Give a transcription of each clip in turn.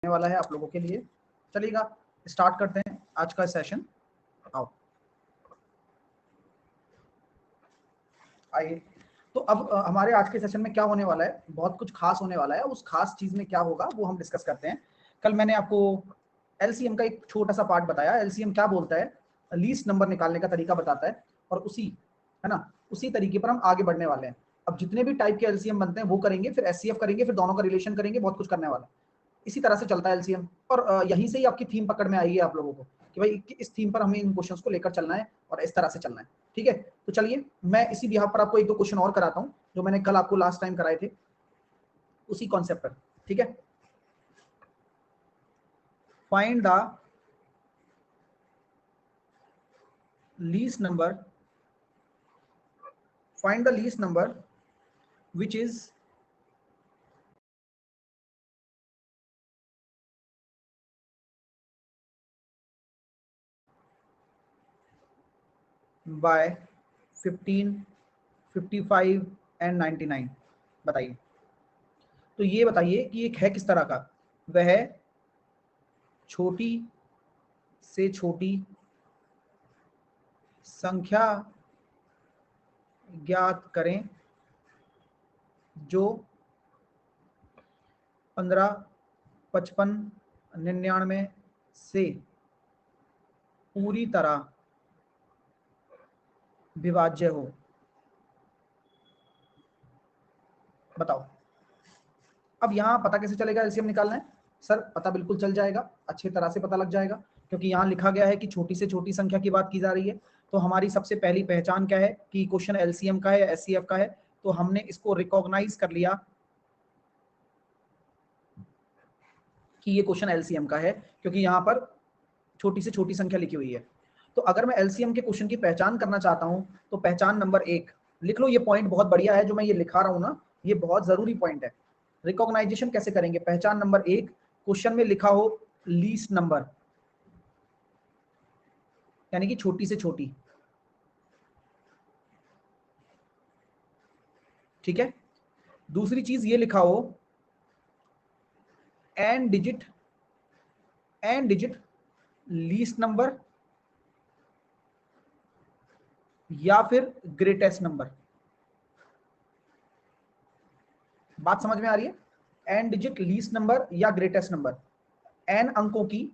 वाला है आप लोगों के लिए। चलिएगा स्टार्ट करते हैं आज का सेशन। आओ आइए। तो अब हमारे आज के सेशन में क्या होने वाला है, बहुत कुछ खास होने वाला है। उस खास चीज में क्या होगा वो हम डिस्कस करते हैं। कल मैंने आपको एलसीएम का एक छोटा सा पार्ट बताया। एलसीएम क्या बोलता है, लीस्ट नंबर निकालने का तरीका बताता है, और उसी है ना उसी तरीके पर हम आगे बढ़ने वाले हैं। अब जितने भी टाइप के एलसीएम बनते हैं वो करेंगे, फिर एचसीएफ करेंगे, फिर दोनों का रिलेशन करेंगे, बहुत कुछ करने वाला है। इसी तरह से चलता है एलसीएम। और यहीं से ही आपकी थीम पकड़ में आएगी आप लोगों को कि भाई इस थीम पर हमें इन क्वेश्चंस को लेकर चलना है और इस तरह से चलना है। ठीक है, तो चलिए मैं इसी बिहार पर आपको एक दो क्वेश्चन और कराता हूं जो मैंने कल आपको लास्ट टाइम कराए थे उसी कॉन्सेप्ट पर। ठीक है, find the least number, find the least number which is by 15, 55 and 99। बताइए, तो ये बताइए कि एक है किस तरह का। वह छोटी से छोटी संख्या ज्ञात करें जो 15, 55, 99 से पूरी तरह विभाज्य हो। बताओ। अब यहाँ पता कैसे चलेगा एलसीएम निकालना है? सर पता बिल्कुल चल जाएगा, अच्छी तरह से पता लग जाएगा, क्योंकि यहाँ लिखा गया है कि छोटी से छोटी संख्या की बात की जा रही है। तो हमारी सबसे पहली पहचान क्या है कि क्वेश्चन एलसीएम का है या एचसीएफ का है। तो हमने इसको रिकॉग्नाइज कर लिया कि ये क्वेश्चन एलसीएम का है, क्योंकि यहाँ पर छोटी से छोटी संख्या लिखी हुई है। तो अगर मैं एलसीएम के क्वेश्चन की पहचान करना चाहता हूं तो पहचान नंबर 1 लिख लो। ये पॉइंट बहुत बढ़िया है जो मैं ये लिखा रहा हूं ना, ये बहुत जरूरी पॉइंट है। रिकॉग्नाइजेशन कैसे करेंगे? पहचान नंबर 1, क्वेश्चन में लिखा हो लीस्ट नंबर, यानी कि छोटी से छोटी। ठीक है, दूसरी चीज ये लिखा हो एन डिजिट लीस्ट नंबर या फिर ग्रेटेस्ट नंबर। बात समझ में आ रही है? एन डिजिट लीस्ट नंबर या ग्रेटेस्ट नंबर, एन अंकों की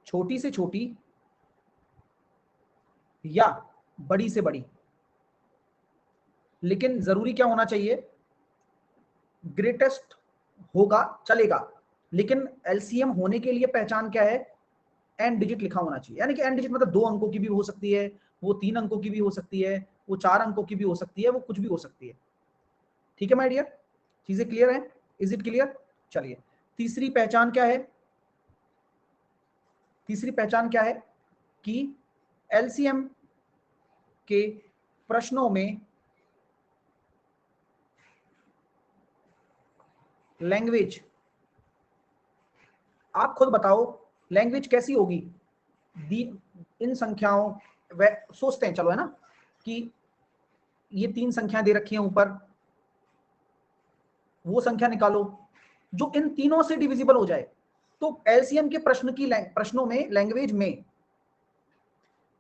छोटी से छोटी या बड़ी से बड़ी। लेकिन जरूरी क्या होना चाहिए? ग्रेटेस्ट होगा चलेगा, लेकिन एलसीएम होने के लिए पहचान क्या है? एन डिजिट लिखा होना चाहिए। यानी कि एन डिजिट मतलब 2 अंकों की भी हो सकती है, वो 3 अंकों की भी हो सकती है, वो 4 अंकों की भी हो सकती है, वो कुछ भी हो सकती है। ठीक है माय डियर, चीजें क्लियर है? Is it clear? चलिए तीसरी पहचान क्या है? तीसरी पहचान क्या है कि एलसीएम के प्रश्नों में लैंग्वेज, आप खुद बताओ लैंग्वेज कैसी होगी दी इन संख्याओं। वे सोचते हैं, चलो है ना, कि ये 3 संख्याएं दे रखी हैं ऊपर, वो संख्या निकालो जो इन तीनों से डिविजिबल हो जाए। तो एलसीएम के प्रश्नों में लैंग्वेज में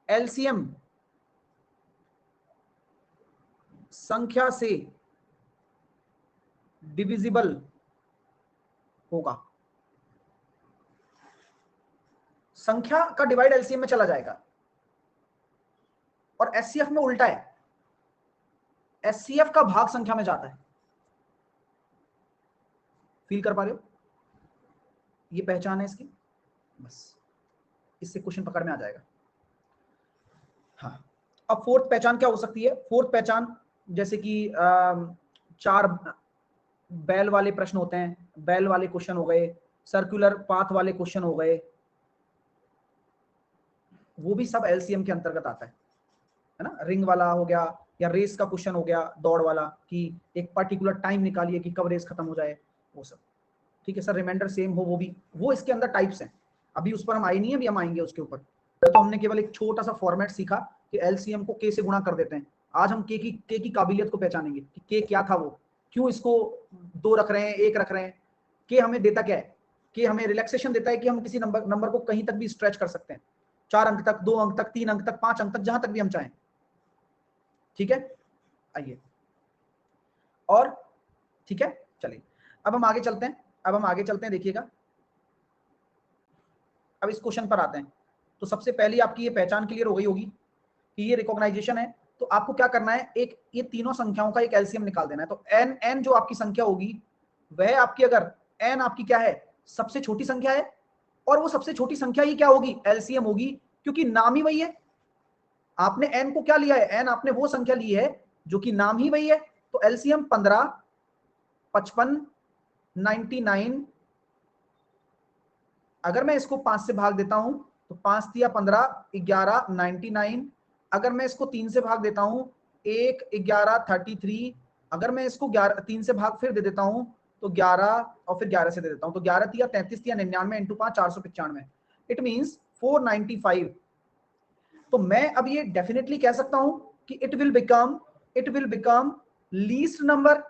एलसीएम संख्या से डिविजिबल होगा। संख्या का डिवाइड एलसीएम में चला जाएगा, और एचसीएफ में उल्टा है, एचसीएफ का भाग संख्या में जाता है। फील कर पा रहे हो? ये पहचान है इसकी, बस इससे क्वेश्चन पकड़ में आ जाएगा। हाँ, अब फोर्थ पहचान क्या हो सकती है? फोर्थ पहचान जैसे कि 4 बैल वाले प्रश्न होते हैं, बैल वाले क्वेश्चन हो गए, सर्कुलर पाथ वाले क्वेश्चन हो गए, वो भी सब एलसीएम के अंतर्गत आता है ना। रिंग वाला हो गया, या रेस का क्वेश्चन हो गया, दौड़ वाला कि एक पर्टिकुलर टाइम निकालिए कि कब रेस खत्म हो जाए, वो सब। ठीक है सर, रिमाइंडर सेम हो, वो भी, वो इसके अंदर टाइप्स हैं। अभी उस पर हम आए नहीं है, अभी हम आएंगे उसके ऊपर। तो हमने केवल एक छोटा सा फॉर्मेट सीखा कि एलसीएम को के से गुणा कर देते हैं, आज हम के की काबिलियत को पहचानेंगे कि के क्या था, वो क्यों इसको 2 रख रहे हैं, 1 रख रहे हैं। के हमें देता क्या है, के हमें रिलैक्सेशन देता है कि हम किसी नंबर को कहीं तक भी स्ट्रेच कर सकते हैं, 4 अंक तक, 2 अंक तक, 3 अंक तक, 5 अंक तक, जहां तक भी हम चाहें। ठीक है, आइए और ठीक है, चलिए अब हम आगे चलते हैं, देखिएगा अब इस क्वेश्चन पर आते हैं। तो सबसे पहली आपकी ये पहचान क्लियर हो गई होगी कि ये रिकॉग्नाइजेशन है। तो आपको क्या करना है, एक ये तीनों संख्याओं का एक एलसीएम निकाल देना है। तो एन जो आपकी संख्या होगी वह आपकी, अगर एन आपकी क्या है, सबसे छोटी संख्या है, और वो सबसे छोटी संख्या ही क्या होगी, एलसीएम होगी, क्योंकि नाम ही वही है। आपने एन को क्या लिया है, एन आपने वो संख्या ली है जो कि नाम ही वही है। तो एलसीएम 15, 55, 99। अगर मैं इसको 5 से भाग देता हूं तो 5 दिया 15, 11, 99। अगर मैं इसको 3 से भाग देता हूं 1, 11, 33। अगर मैं इसको 3 से भाग फिर दे देता हूं तो 11, और फिर 11 से दे देता हूं तो 11 दिया 33 दिया 99 इंटू 5 495। It means 495। तो मैं अब ये डेफिनेटली कह सकता हूं कि it will become least number.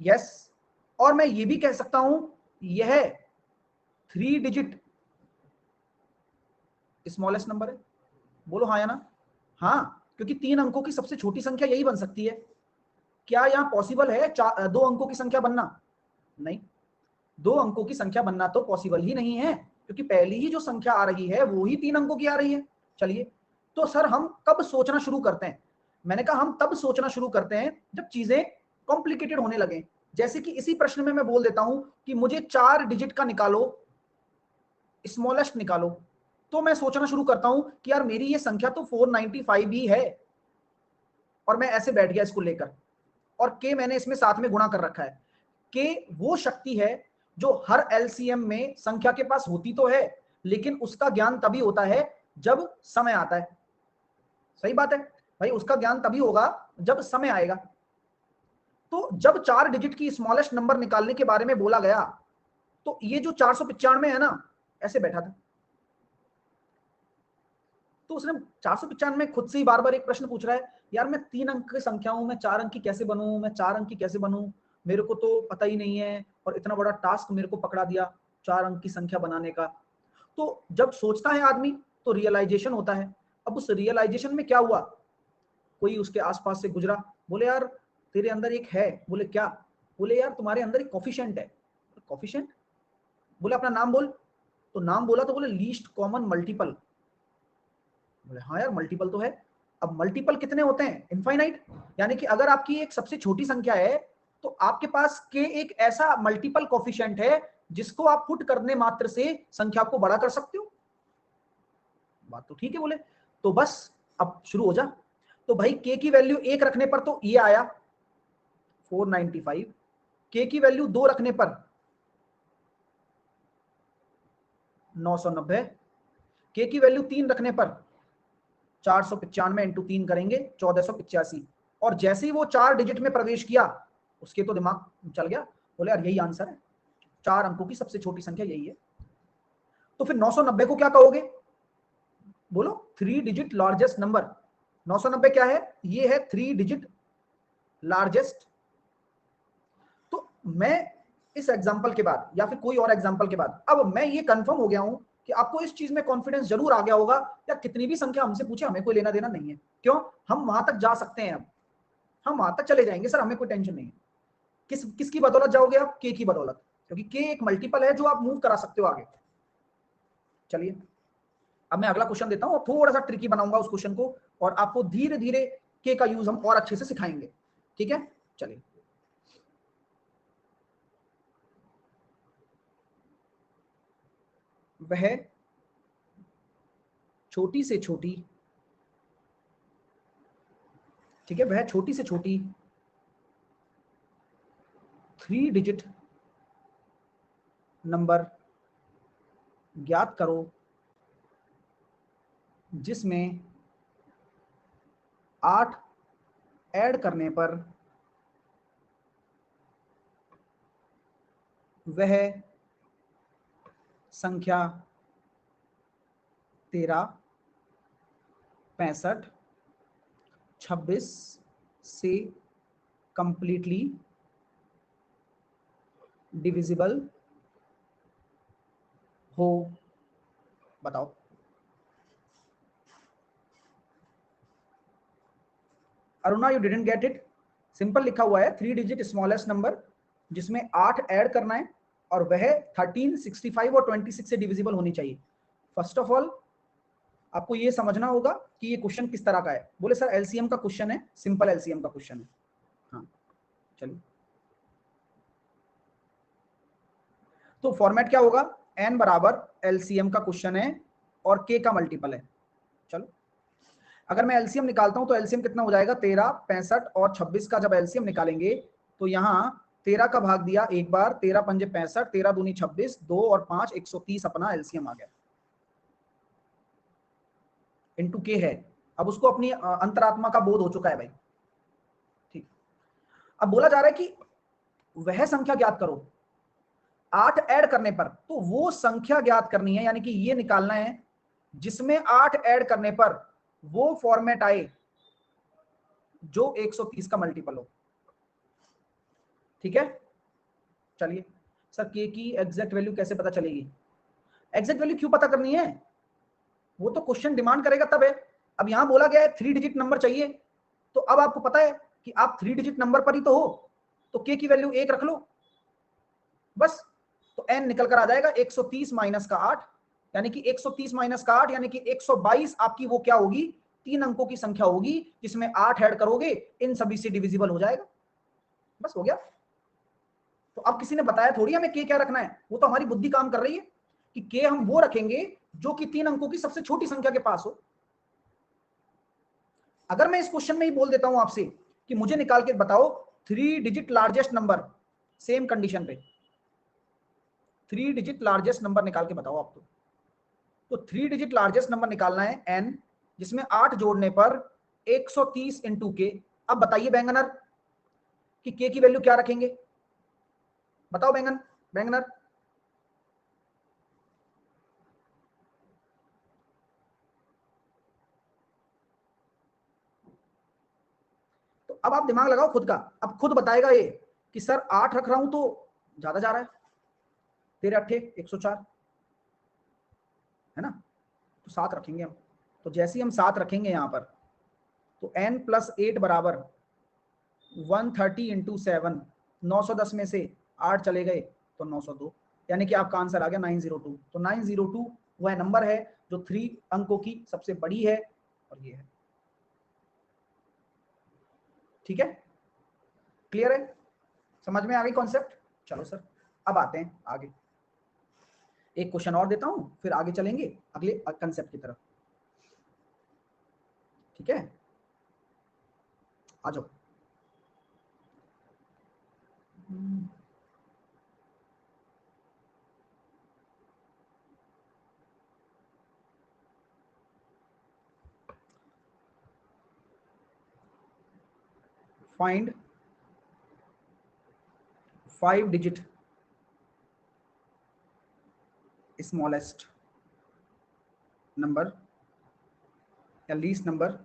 Yes, और मैं ये भी कह सकता हूं यह 3 डिजिट स्मॉलेस्ट नंबर है। बोलो हाँ या ना। हाँ, क्योंकि 3 अंकों की सबसे छोटी संख्या यही बन सकती है। क्या यहां पॉसिबल है 2 अंकों की संख्या बनना? नहीं, 2 अंकों की संख्या बनना तो पॉसिबल ही नहीं है, क्योंकि पहली ही जो संख्या आ रही है वो ही 3 अंकों की आ रही है। चलिए, तो सर हम कब सोचना शुरू करते हैं? मैंने कहा हम तब सोचना शुरू करते हैं जब चीजें कॉम्प्लिकेटेड होने लगे। जैसे कि इसी प्रश्न में मैं बोल देता हूं कि मुझे 4 डिजिट का निकालो, स्मॉलेस्ट निकालो, तो मैं सोचना शुरू करता हूं कि यार मेरी ये संख्या तो 495 ही है, और मैं ऐसे बैठ गया इसको लेकर, और के मैंने इसमें साथ में गुणा कर रखा है। के वो शक्ति है जो हर एलसीएम में संख्या के पास होती तो है, लेकिन उसका ज्ञान तभी होता है जब समय आता है। सही बात है भाई, उसका ज्ञान तभी होगा जब समय आएगा। तो जब 4 डिजिट की स्मॉलेस्ट नंबर निकालने के बारे में बोला गया, तो ये जो 495 है ना, ऐसे बैठा था। तो उसने 495 खुद से ही बार बार एक प्रश्न पूछ रहा है, यार मैं 3 अंक की संख्या हूं, मैं 4 अंक की कैसे बनूं, मैं 4 अंक की कैसे बनूं, मेरे को तो पता ही नहीं है, और इतना बड़ा टास्क मेरे को पकड़ा दिया 4 अंक की संख्या बनाने का। तो जब सोचता है आदमी तो रियलाइजेशन होता है। अब उस रियलाइजेशन में क्या हुआ, कोई उसके आसपास से गुजरा, बोले यार तेरे अंदर एक है। बोले क्या? बोले यार तुम्हारे अंदर एक कॉफिशिएंट है। कॉफिशिएंट? बोले अपना नाम बोल। तो नाम बोला तो बोले लीस्ट कॉमन मल्टीपल। बोले हाँ यार मल्टीपल तो है। अब मल्टीपल कितने होते हैं? इनफाइनाइट। यानी कि अगर आपकी एक सबसे छोटी संख्या है तो आपके पास के एक ऐसा मल्टीपल कोफिशिएंट है जिसको आप पुट करने मात्र से संख्या को बड़ा कर सकते हो। बात तो ठीक है। बोले तो बस अब शुरू हो जा। तो भाई के की वैल्यू 1 रखने पर तो ये आया 495, के की वैल्यू 2 रखने पर 990, के की वैल्यू 3 रखने पर 495 इंटू 3 करेंगे 1485। और जैसे ही वो 4 डिजिट में प्रवेश किया उसके तो दिमाग चल गया, बोले यार यही आंसर है, 4 अंकों की सबसे छोटी संख्या यही है। तो फिर 990 को क्या कहोगे? बोलो 3 डिजिट लार्जेस्ट नंबर। 990 क्या है? ये है 3 डिजिट लार्जेस्ट। तो मैं इस एग्जांपल के बाद या फिर कोई और एग्जांपल के बाद अब मैं ये कंफर्म हो गया हूं कि आपको इस चीज में कॉन्फिडेंस जरूर आ गया होगा, या कितनी भी संख्या हमसे पूछे हमें कोई लेना देना नहीं है। क्यों? हम वहां तक जा सकते हैं। अब हम वहां तक चले जाएंगे सर, हमें कोई टेंशन नहीं है। किसकी बदौलत जाओगे आप? के की बदौलत, क्योंकि के एक मल्टीपल है जो आप मूव करा सकते हो आगे। चलिए अब मैं अगला क्वेश्चन देता हूं और थोड़ा सा ट्रिकी बनाऊंगा उस क्वेश्चन को, और आपको धीरे धीरे के का यूज हम और अच्छे से सिखाएंगे। ठीक है, चलिए। वह छोटी से छोटी, ठीक है, वह छोटी से छोटी 3 डिजिट नंबर ज्ञात करो जिसमें 8 ऐड करने पर वह संख्या 13, 65, 26 से कंप्लीटली डिविजिबल हो? बताओ। Aruna, you didn't get it. Simple लिखा हुआ है 3 डिजिट स्मॉलेस्ट नंबर जिसमें 8 ऐड करना है और वह 13, 65 और 26 से डिविजिबल होनी चाहिए। फर्स्ट ऑफ ऑल आपको ये समझना होगा कि ये क्वेश्चन किस तरह का है। बोले सर एलसीएम का क्वेश्चन है, सिंपल एलसीएम का क्वेश्चन है। हाँ चलिए, तो फॉर्मेट क्या होगा, n बराबर एलसीएम का क्वेश्चन है और k का मल्टीपल है। चलो अगर मैं एलसीएम निकालता हूं तो एलसीएम कितना हो जाएगा, 13, 65 और 26 का जब एलसीएम निकालेंगे तो यहाँ 13 का भाग दिया एक बार, 13 पंजे 65, 13 दूनी 26, 2 और 5 130 अपना एलसीएम आ गया। इनटू के है। अब उसको अपनी अंतरात्मा का बोध हो चुका है भाई। ठीक, अब बोला जा रहा है कि वह संख्या ज्ञात करो 8 ऐड करने पर, तो वो संख्या ज्ञात करनी है, यानी कि ये निकालना है जिसमें 8 ऐड करने पर वो फॉर्मेट आए जो 130 का मल्टीपल हो। ठीक है, चलिए सर के की एग्जैक्ट वैल्यू कैसे पता चलेगी? एग्जैक्ट वैल्यू क्यों पता करनी है, वो तो क्वेश्चन डिमांड करेगा तब है। अब यहां बोला गया है 3 डिजिट नंबर चाहिए, तो अब आपको पता है कि आप 3 डिजिट नंबर पर ही तो हो, तो के की वैल्यू 1 रख लो बस, तो n निकल कर आ जाएगा 130 माइनस का 8, यानी कि 130 माइनस का 8 यानी कि 122 आपकी वो क्या होगी, 3 अंकों की संख्या होगी जिसमें 8 ऐड करोगे इन सभी से डिविजिबल हो जाएगा। बस हो गया। तो अब किसी ने बताया थोड़ी हमें के क्या रखना है, वो तो हमारी बुद्धि काम कर रही है कि के हम वो रखेंगे जो कि 3 अंकों की सबसे छोटी संख्या के पास हो। अगर मैं इस क्वेश्चन में ही बोल देता हूं आपसे कि मुझे निकाल के बताओ 3 digit largest number, same condition पे 3 डिजिट लार्जेस्ट नंबर निकाल के बताओ आप, तो 3 डिजिट लार्जेस्ट नंबर निकालना है n, जिसमें 8 जोड़ने पर 130 इंटू के। अब बताइए बैंगनर कि के की वैल्यू क्या रखेंगे, बताओ बैंगनर। तो अब आप दिमाग लगाओ खुद का, अब खुद बताएगा ये कि सर 8 रख रहा हूं तो ज्यादा जा रहा है, तेरे 8 104 है ना, तो 7 रखेंगे हम। तो जैसे ही हम 7 रखेंगे यहां पर, तो n प्लस 8 बराबर 130 इंटू 7, 910 में से 8 चले गए तो 902, यानी कि आपका आंसर आ गया 902। तो 902 वह नंबर है जो 3 अंकों की सबसे बड़ी है, और ये है। ठीक है, क्लियर है, समझ में आ गई कॉन्सेप्ट? चलो सर अब आते हैं आगे, एक क्वेश्चन और देता हूं फिर आगे चलेंगे अगले कंसेप्ट की तरफ। ठीक है, आ जाओ। फाइंड 5 डिजिट स्मॉलेस्ट नंबर या least number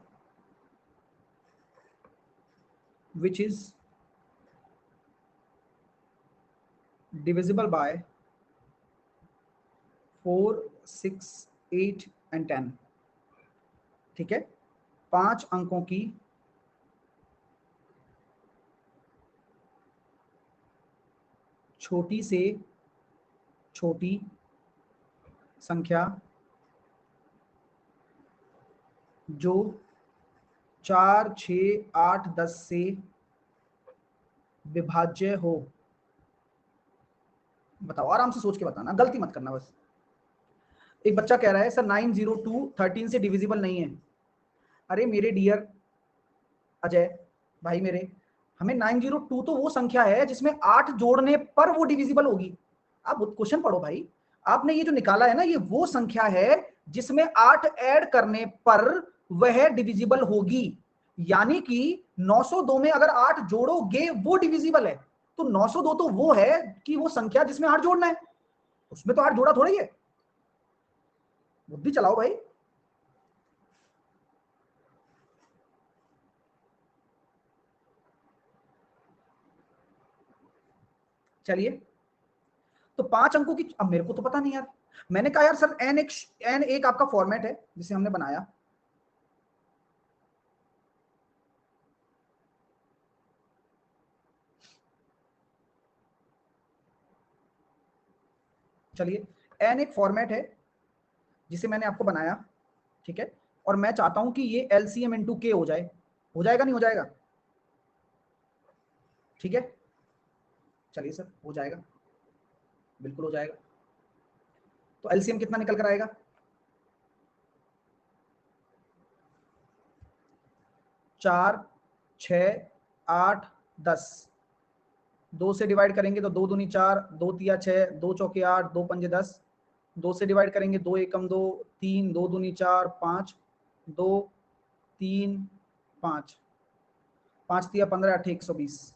which is divisible by 4, 6, 8 and 10। ठीक है, 5 अंकों की छोटी से छोटी संख्या जो 4, 6, 8, 10 से विभाज्य हो। बताओ, आराम से सोच के बताना, गलती मत करना बस। एक बच्चा कह रहा है सर 902 13 से डिविजिबल नहीं है। अरे मेरे डियर अजय भाई मेरे, हमें 902 तो वो संख्या है जिसमें 8 जोड़ने पर वो डिविजिबल होगी। आप क्वेश्चन पढ़ो भाई, आपने ये जो निकाला है ना, ये वो संख्या है जिसमें 8 ऐड करने पर वह डिविजिबल होगी, यानी कि 902 में अगर 8 जोड़ोगे वो डिविजिबल है। तो 902 तो वो है कि वो संख्या जिसमें 8 जोड़ना है, उसमें तो 8 जोड़ा थोड़ा ही है। बुद्धि चलाओ भाई। चलिए, तो 5 अंकों की, अब मेरे को तो पता नहीं यार, मैंने कहा यार सर एन एक आपका फॉर्मेट है जिसे हमने बनाया, चलिए एन एक फॉर्मेट है जिसे मैंने आपको बनाया, ठीक है, और मैं चाहता हूं कि ये एलसीएम इंटू के हो जाए, हो जाएगा नहीं हो जाएगा? ठीक है, चलिए सर हो जाएगा, बिल्कुल हो जाएगा। तो एलसीएम कितना निकल कर आएगा? 4, 6, 8, 10, 2 से डिवाइड करेंगे तो 2 दूनी 4, 2 तिया 6, 2 चौके 8, 2 पंजे 10, 2 से डिवाइड करेंगे 2 एकम 2, 3, 2 दूनी 4, 5, 2, 3, 5, 5 तिया 15, 8 120।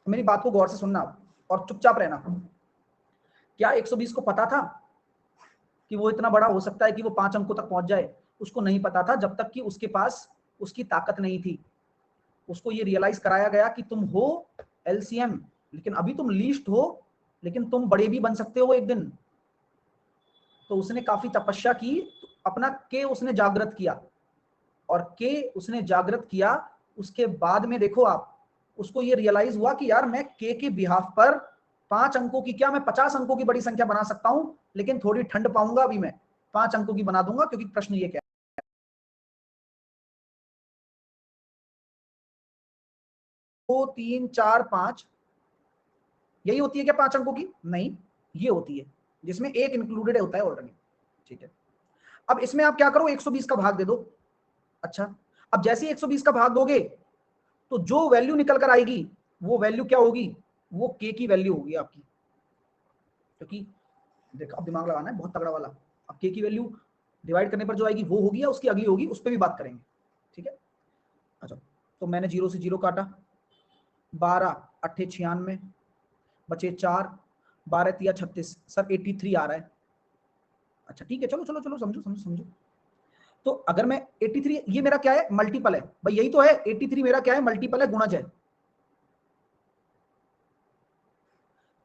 मेरी बात को गौर से सुनना और चुपचाप रहना। क्या 120 को पता था कि वो इतना बड़ा हो सकता है कि वो 5 अंकों तक पहुंच जाए? उसको नहीं पता था जब तक कि उसके पास उसकी ताकत नहीं थी। उसको ये रियलाइज कराया गया कि तुम हो एलसीएम, लेकिन अभी तुम लीस्ट हो, लेकिन तुम बड़े भी बन सकते हो एक दिन। तो उसने काफी तपस्या की, अपना के उसने जागृत किया, और के उसने जागृत किया, उसके बाद में देखो आप, उसको ये रियलाइज हुआ कि यार मैं के बिहाफ पर 5 अंकों की क्या, मैं 50 अंकों की बड़ी संख्या बना सकता हूं, लेकिन थोड़ी ठंड पाऊंगा अभी मैं 5 अंकों की बना दूंगा, क्योंकि प्रश्न ये क्या 2 3 4 5, यही होती है क्या 5 अंकों की? नहीं, ये होती है जिसमें एक इंक्लूडेड होता है ऑलरेडी। ठीक है, अब इसमें आप क्या करो, 120 का भाग दे दो। अच्छा, अब जैसे ही 120 का भाग दोगे तो जो वैल्यू निकल कर आएगी वो वैल्यू क्या होगी? वो के की वैल्यू होगी आपकी, क्योंकि देखो अब दिमाग लगाना है बहुत तगड़ा वाला। अब के की वैल्यू डिवाइड करने पर जो आएगी वो होगी या उसकी अगली होगी, उस पर भी बात करेंगे। ठीक है, अच्छा, तो मैंने 0 से 0 काटा, 12 8 96, बचे 4, 12 तिया 36, सर 83 आ रहा है। अच्छा ठीक है, चलो चलो चलो, समझो समझो समझो। तो अगर मैं 83, ये मेरा क्या है? मल्टीपल है भाई, यही तो है 83 मेरा क्या है? मल्टीपल है, गुणज है।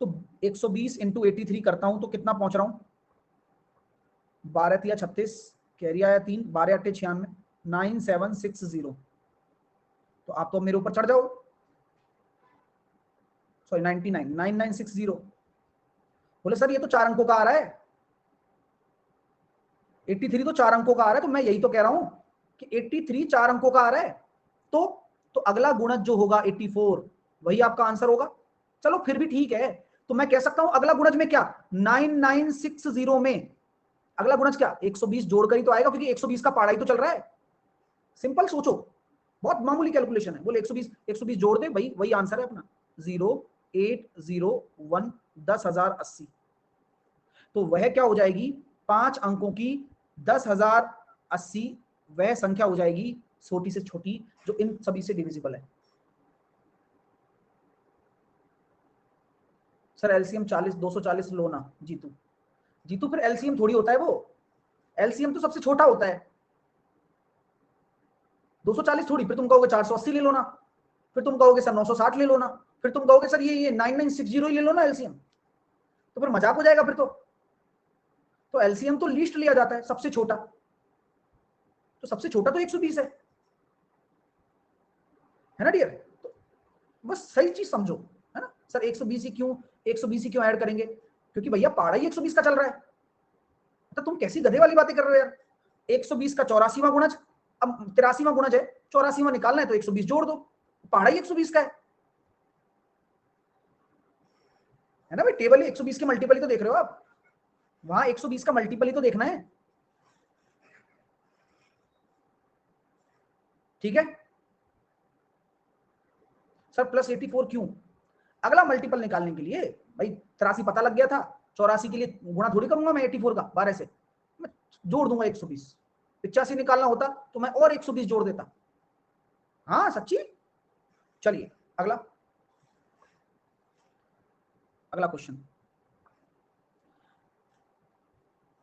तो 120 इंटू 83 करता हूं तो कितना पहुंच रहा हूं? 12 तिया 36, कैरी आया 3, 12 8 96, 9760। तो आप तो मेरे ऊपर चढ़ जाओ, सॉरी 99, 9960। बोले सर ये तो 4 अंकों का आ रहा है, 83 तो 4 अंकों का आ रहा है। तो मैं यही तो कह रहा हूं कि 83 4 अंकों का आ रहा है, तो अगला गुणज जो होगा 84, वही आपका आंसर होगा। चलो फिर भी ठीक है, तो मैं कह सकता हूं अगला गुणज में क्या, 9960 में अगला गुणज क्या, 120 जोड़कर ही तो आएगा, क्योंकि 120 का पाड़ा ही तो चल रहा है। सिंपल सोचो, बहुत मामूली कैलकुलेशन है। बोले 120 जोड़ दे, वही वही आंसर है अपना, 0801 10,080। तो वह क्या हो जाएगी? 5 अंकों की 10,080, वह संख्या हो जाएगी छोटी से छोटी जो इन सभी से डिविजिबल है। सर एलसीएम 40, 240 लो ना जीतू। जीतू फिर एलसीएम थोड़ी होता है वो, एलसीएम तो सबसे छोटा होता है, 240 थोड़ी। फिर तुम कहोगे 480 ले लो ना, फिर तुम कहोगे सर 960 ले लो ना, फिर तुम कहोगे सर ये 9960 ही ले लो ना एलसीएम, तो फिर मजाक हो जाएगा फिर तो एलसीएम तो लीस्ट लिया जाता है, सबसे छोटा, तो सबसे छोटा तो 120 है ना डियर? तो बस सही चीज समझो, है ना सर 120 ही क्यों, 120 ही क्यों ऐड करेंगे? क्योंकि भैया पाड़ा ही 120 का चल रहा है। तो तुम कैसी गधे वाली बातें कर रहे हो यार, 120 का 84वां गुणज, अब 83वां गुणज है, 84वां निकालना है तो 120 जोड़ दो, पहाड़ा ही 120 का है ना भाई? टेबल ही 120 के मल्टीपल ही तो देख रहे हो आप, वहां 120 का मल्टीपल ही तो देखना है। ठीक है सर, +84 क्यों? अगला मल्टीपल निकालने के लिए भाई, 83 पता लग गया था, 84 के लिए गुणा थोड़ी करूंगा मैं 84 का 12 से, मैं जोड़ दूंगा 120। 85 निकालना होता तो मैं और 120 जोड़ देता। हाँ सच्ची। चलिए अगला, अगला क्वेश्चन,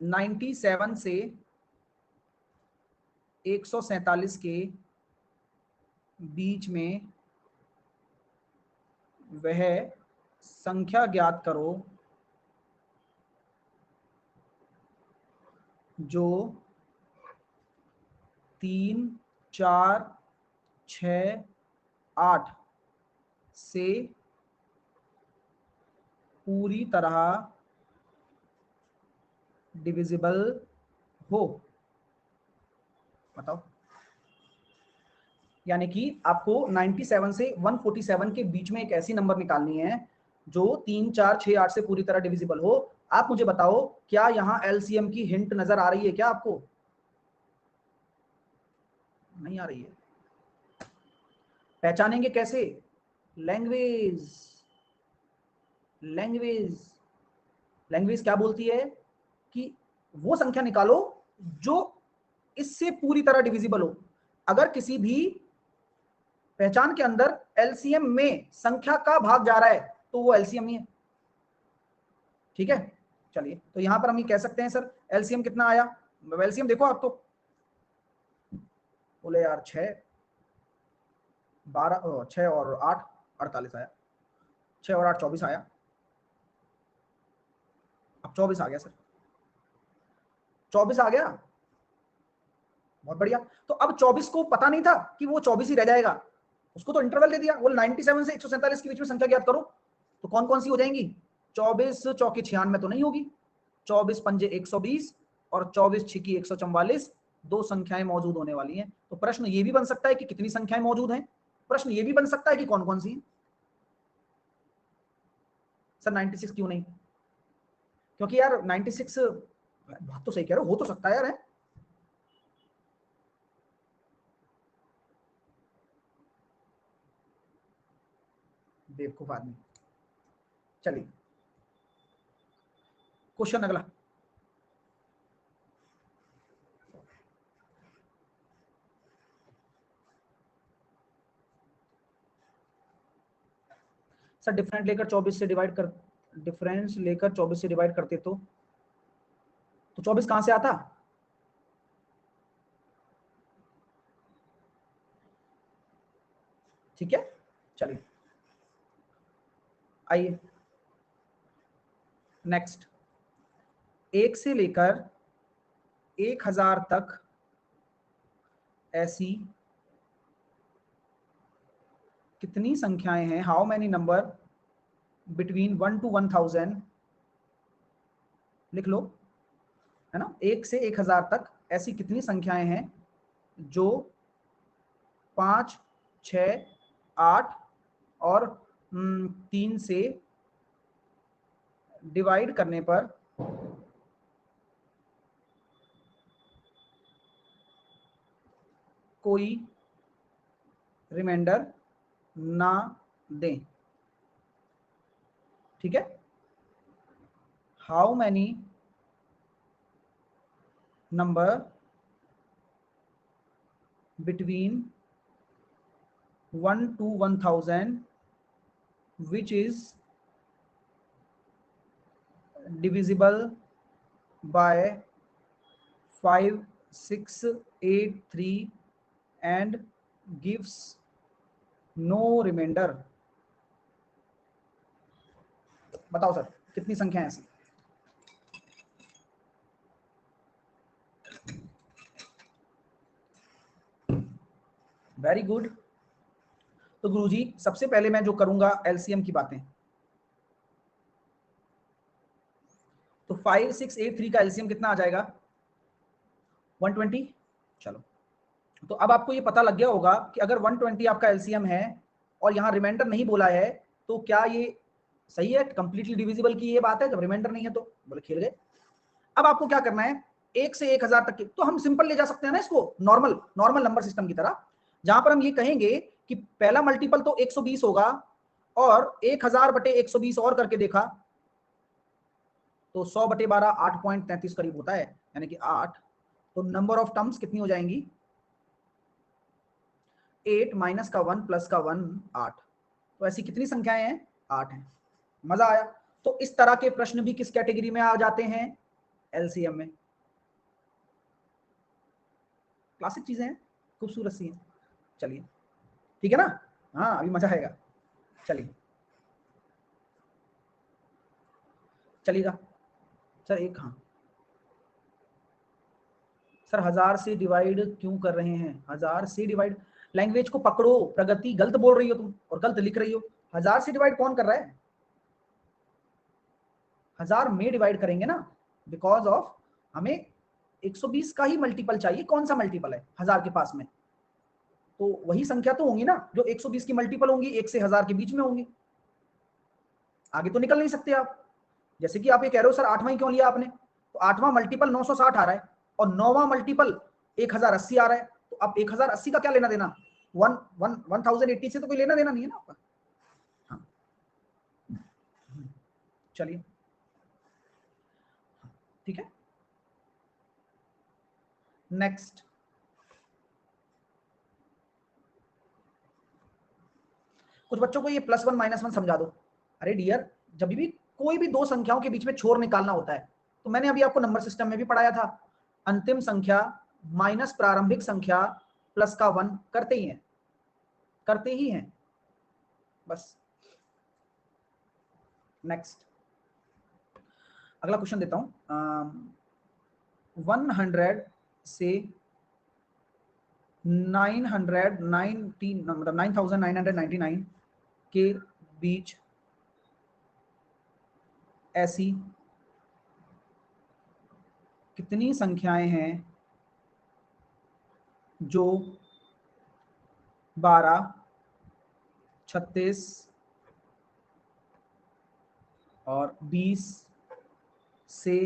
97 से 147 के बीच में वह संख्या ज्ञात करो जो 3, 4, 6, 8 से पूरी तरह डिविजिबल हो। बताओ। यानी कि आपको 97 से 147 के बीच में एक ऐसी नंबर निकालनी है जो 3, 4, 6, 8 से पूरी तरह डिविजिबल हो। आप मुझे बताओ, क्या यहां एलसीएम की हिंट नजर आ रही है क्या आपको? नहीं आ रही है। पहचानेंगे कैसे? लैंग्वेज। लैंग्वेज लैंग्वेज क्या बोलती है कि वो संख्या निकालो जो इससे पूरी तरह डिविजिबल हो। अगर किसी भी पहचान के अंदर एलसीएम में संख्या का भाग जा रहा है तो वो एलसीएम ही है। ठीक है, चलिए, तो यहां पर हम ये कह सकते हैं सर एलसीएम कितना आया। एलसीएम देखो आप तो बोले यार 6, 12, 6 और 8 48 आया, 6 और 8 24 आया। अब 24 आ गया सर, 24 आ गया, बहुत बढ़िया। तो अब 24 को पता नहीं था कि वो 24 ही रह जाएगा, उसको तो इंटरवल दे दिया, वो 97 से 147 के बीच में संख्या ज्ञात करो। तो कौन कौन सी हो जाएंगी? 24 चौकी 96 तो नहीं होगी, 24 पंजे 120 और 24 छिकी 144, दो संख्याएं मौजूद होने वाली हैं। तो प्रश्न ये भी बन सकता है कि कितनी संख्याएं मौजूद हैं, प्रश्न ये भी बन सकता है कि कौन कौन सी हैं। सर 96 क्यों नहीं? क्योंकि यार 96, बात तो सही कह रहे हो तो सकता है यार, है। बेवकूफ आदमी। चलिए, क्वेश्चन अगला। सर डिफरेंट लेकर 24 से डिवाइड कर, डिफरेंस लेकर 24 से डिवाइड करते तो 24 कहां से आता? ठीक है, चलिए आइए नेक्स्ट। 1 से लेकर 1000 तक ऐसी कितनी संख्याएं हैं? How many number between 1 to 1000, लिख लो, है ना। 1 से 1000 तक ऐसी कितनी संख्याएं हैं जो 5, 6, 8 और 3 से डिवाइड करने पर कोई रिमाइंडर ना दें। ठीक है, how many number between 1 to 1000 which is divisible by 5, 6, 8, 3 and gives no remainder। बताओ सर कितनी संख्या है ऐसी? Very good. तो गुरुजी सबसे पहले मैं जो करूंगा एलसीएम की बातें, तो 5, 6, 8, 3 का एलसीएम कितना आ जाएगा? 120। चलो, तो अब आपको ये पता लग गया होगा कि अगर 120 आपका एलसीएम है और यहाँ रिमाइंडर नहीं बोला है तो क्या ये सही है? कंप्लीटली डिविजिबल की ये बात है, जब रिमाइंडर नहीं है तो बोले खेल गए। अब आपको क्या करना है, 1 से 1000 तक के, तो हम सिंपल ले जा सकते हैं ना इसको, नॉर्मल नॉर्मल नंबर सिस्टम की तरह, जहां पर हम ये कहेंगे कि पहला मल्टीपल तो 120 होगा और 1000 बटे 120 और करके देखा तो 100 बटे 12 8.33 करीब होता है, यानी कि 8। तो नंबर ऑफ टर्म्स कितनी हो जाएंगी? 8 माइनस का 1 प्लस का 1 8। तो ऐसी कितनी संख्याएं हैं? 8 हैं। मजा आया। तो इस तरह के प्रश्न भी किस कैटेगरी में आ जाते हैं? एलसीएम में। क्लासिक चीजें हैं, खूबसूरत सी हैं। चलिए ठीक है ना, हाँ अभी मजा आएगा। चलिए चलेगा सर? एक, हाँ सर 1000 से डिवाइड क्यों कर रहे हैं? 1000 से डिवाइड, लैंग्वेज को पकड़ो, प्रगति गलत बोल रही हो तुम और गलत लिख रही हो। 1000 से डिवाइड कौन कर रहा है? 1000 में डिवाइड करेंगे ना, बिकॉज ऑफ हमें 120 का ही मल्टीपल चाहिए। कौन सा मल्टीपल है 1000 के पास में? तो वही संख्या तो होंगी ना जो 120 की मल्टीपल होंगी, 1 से 1000 के बीच में होंगी। आगे तो निकल नहीं सकते आप। जैसे कि आप ये कह रहे हो सर 8वां ही क्यों लिया आपने, तो 8वां मल्टीपल 960 आ रहा है और 9वां मल्टीपल 1080 आ रहा है। तो अब 1080 का क्या लेना देना? 1080 से तो कोई लेना देना नहीं है ना आपका। हाँ चलिए ठीक है, नेक्स्ट। कुछ बच्चों को ये +1 -1 समझा दो। अरे डियर, जब भी कोई भी दो संख्याओं के बीच में छोर निकालना होता है, तो मैंने अभी आपको नंबर सिस्टम में भी पढ़ाया था, अंतिम संख्या माइनस प्रारंभिक संख्या प्लस का 1 करते ही हैं, करते ही हैं बस। नेक्स्ट, अगला क्वेश्चन देता हूं। 100 से 919 मतलब 9999 के बीच ऐसी कितनी संख्याएं हैं जो 12, 36 और 20 से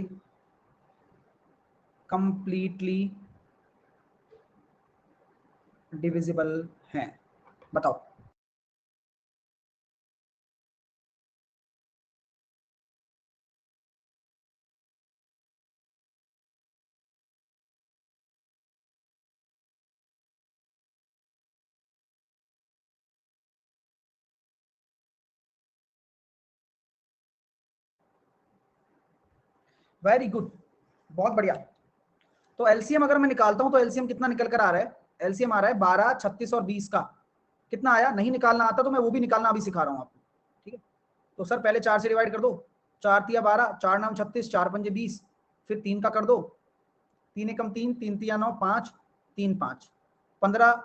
कंप्लीटली डिविजिबल हैं? बताओ। वेरी गुड, बहुत बढ़िया। तो एलसीएम अगर मैं निकालता हूं तो एलसीएम कितना निकल कर आ रहा है? एलसीएम आ रहा है 12, 36 और 20 का। कितना आया? नहीं निकालना आता तो मैं वो भी निकालना अभी सिखा रहा हूं आपको, ठीक है? तो सर पहले 4 से डिवाइड कर दो, 4 तिया 12, 4 नाम 36, 4 पंजे 20, फिर 3 का कर दो, 3 एकम 3, 3 तिया 9, 5, 3 5, 15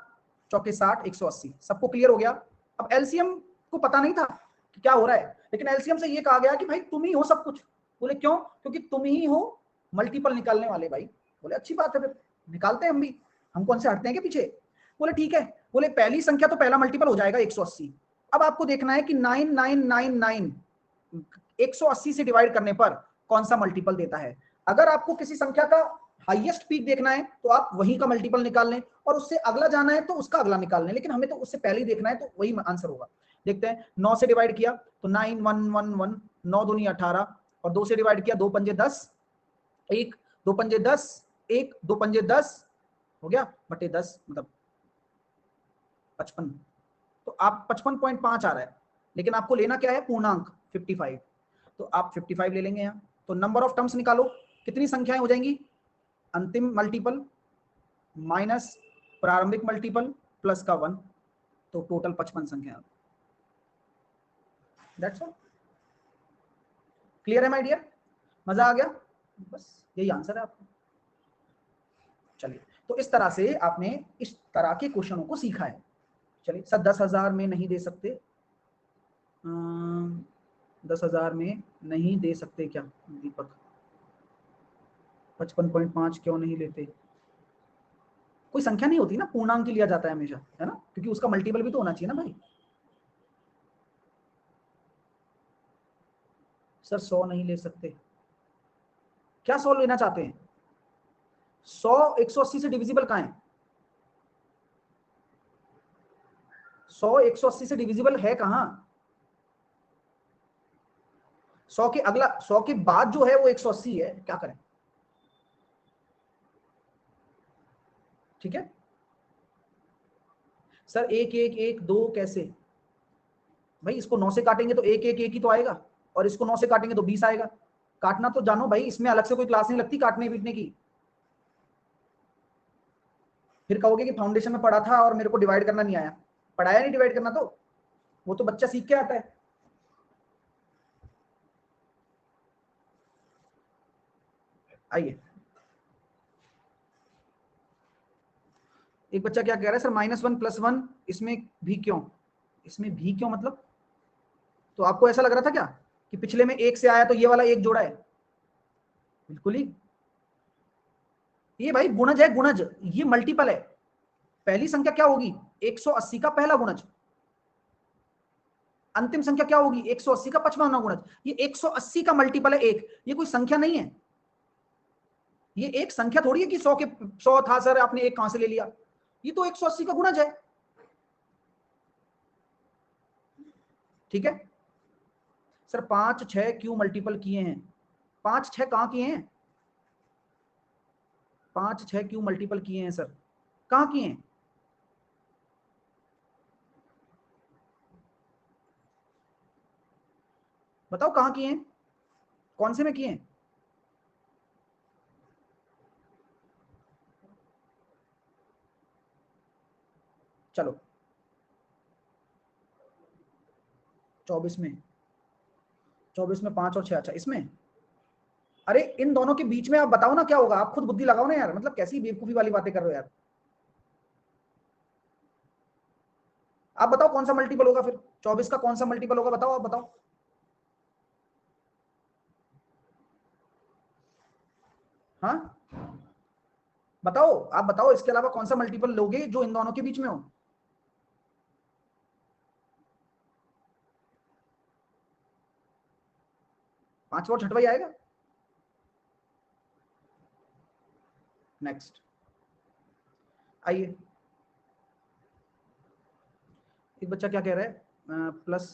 चौके 60, 180। सबको क्लियर हो गया? अब एलसीएम को पता नहीं था कि क्या हो रहा है, लेकिन एलसीएम से ये कहा गया कि भाई तुम ही हो सब कुछ। बोले क्यों? क्योंकि तुम ही हो मल्टीपल निकालने वाले भाई। बोले अच्छी बात है, फिर निकालते हैं हम कौन से हटते हैं के पीछे। बोले ठीक है। बोले पहली संख्या तो पहला मल्टीपल हो जाएगा 180। अब आपको देखना है कि 9999 180 से डिवाइड करने पर कौन सा मल्टीपल देता है। अगर आपको किसी संख्या का हाईएस्ट पीक देखना है तो आप वहीं का मल्टीपल निकाल लें, और उससे अगला जाना है तो उसका अगला निकाल लें, लेकिन हमें तो उससे पहले ही देखना है, तो वही आंसर होगा। देखते हैं, 9 से डिवाइड किया तो 9111, 9 दूनी 18, और 2 से डिवाइड किया 2 पंजे 10, 1 2 पंजे 10, 1 2 पंजे 10 हो गया बटे 10 मतलब 55। तो आप 55.5 आ रहा है, लेकिन आपको लेना क्या है? पूर्णांक 55। तो आप 55 ले लेंगे यहाँ। तो नंबर ऑफ टर्म्स निकालो, कितनी संख्याएं हो जाएंगी? अंतिम मल्टीपल माइनस प्रारंभिक मल्टीपल प्लस का 1, तो टोटल 55 संख्या। That's all. क्लियर है माय डियर? मजा आ गया? बस यही आंसर है आपका। चलिए, तो इस तरह से आपने इस तरह के क्वेश्चनों को सीखा है। चलिए सर 10,000 में नहीं दे सकते, 10,000 में नहीं दे सकते क्या दीपक? 55.5 क्यों नहीं लेते? कोई संख्या नहीं होती ना, पूर्णांक ही लिया जाता है हमेशा, है ना, क्योंकि उसका मल्टीपल भी तो होना चाहिए ना भाई। सर 100 नहीं ले सकते, क्या 100 लेना चाहते हैं? 100 180 से डिविजिबल कहाँ है? 100 180 से डिविजिबल है कहाँ? 100 के अगला, 100 के बाद जो है वो 180 है, क्या करें? ठीक है सर, 1 1 1 2 कैसे? भाई इसको 9 से काटेंगे तो 1 1 1 ही तो आएगा, और इसको 9 से काटेंगे तो 20 आएगा। काटना तो जानो भाई, इसमें अलग से कोई क्लास नहीं लगती काटने पीटने की। फिर कहोगे कि फाउंडेशन में पढ़ा था और मेरे को डिवाइड करना नहीं आया। पढ़ाया नहीं डिवाइड करना, तो वो तो बच्चा सीख के आता है। आइए, एक बच्चा क्या कह रहा है सर -1 +1 इसमें भी क्यों, इसमें भी क्यों मतलब, तो आपको ऐसा लग रहा था क्या कि पिछले में 1 से आया तो ये वाला 1 जोड़ा है, बिल्कुल ही, ये भाई गुणज है, गुणज, ये मल्टीपल है। पहली संख्या क्या होगी 180 का पहला गुणज, अंतिम संख्या क्या होगी 180 का 55वां गुणज। ये 180 का मल्टीपल है 1, ये कोई संख्या नहीं है, ये एक संख्या थोड़ी है कि 100 के 100 था सर आपने 1 कहां से ले लिया, ये तो 180 का गुणज है। ठीक है सर, 5 6 क्यों मल्टीपल किए हैं, 5 6 कहां किए हैं, 5 6 क्यों मल्टीपल किए हैं सर, कहां किए हैं, बताओ कहां किए हैं, कौन से में किए हैं, चलो 24 में, 24 में 5 और 6, अच्छा इसमें, अरे इन दोनों के बीच में आप बताओ ना क्या होगा, आप खुद बुद्धि लगाओ ना यार, मतलब कैसी बेवकूफी वाली बातें कर रहे हो यार, आप बताओ कौन सा मल्टीपल होगा फिर, 24 का कौन सा मल्टीपल होगा बताओ, आप बताओ, हाँ बताओ, आप बताओ इसके अलावा कौन सा मल्टीपल लोगे जो इन दोनों के बीच में हो, पांचवा और छठवा ही आएगा। नेक्स्ट आइए, एक बच्चा क्या कह रहा है प्लस,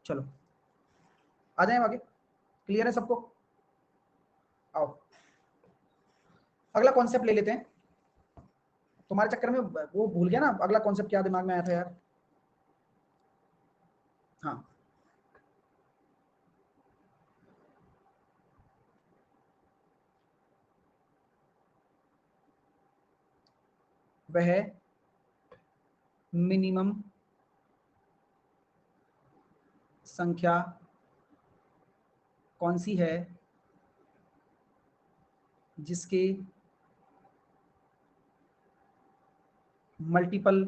चलो आ जाए आगे, क्लियर है सबको, आओ अगला कॉन्सेप्ट ले लेते हैं, तुम्हारे चक्कर में वो भूल गया ना अगला कॉन्सेप्ट क्या दिमाग में आया था यार, हाँ वह मिनिमम संख्या कौन सी है जिसके मल्टीपल